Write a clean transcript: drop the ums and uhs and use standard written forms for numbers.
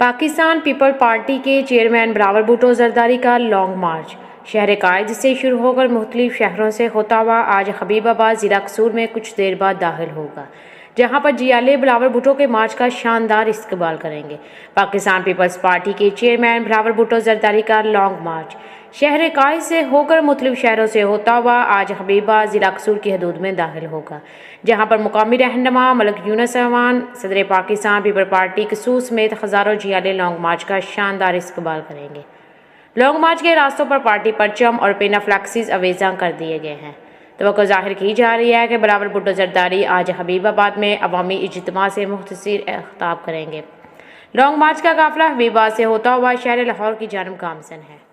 Pakistan people party के chairman Bilawal Bhutto Zardari का long मार्च शहर कायद से शुरू होकर मुख्तलिफ शहरों से होता हुआ आज हबीबाबाद ज़िला कसूर में कुछ देर बाद दाखिल होगा, जहां पर जियाले बिलावल भुट्टो के मार्च का शानदार इस्तकबाल करेंगे। पाकिस्तान पीपल्स पार्टी के चेयरमैन बिलावल भुट्टो जरदारी का लॉन्ग मार्च शहर कायद से होकर मुख्तलिफ शहरों से होता हुआ आज हबीबाबाद ज़िला कसूर की हदूद में दाखिल होगा, जहां पर मुकामी रहनुमा मलिक यूनुस रहमान सदर पाकिस्तान पीपल पार्टी कसूर समेत हज़ारों जियाले लॉन्ग मार्च का शानदार इस्तकबाल करेंगे। लॉन्ग मार्च के रास्तों पर पार्टी परचम और पेना फ्लैक्सीज अवेजा कर दिए गए हैं। तो जाहिर की जा रही है कि बिलावल भुट्टो जरदारी आज हबीबाबाद में अवामी इज्तिमा से मुख्तसर खिताब करेंगे। लॉन्ग मार्च का काफिला हबीबाबाद से होता हुआ शहर लाहौर की जानब गामजन है।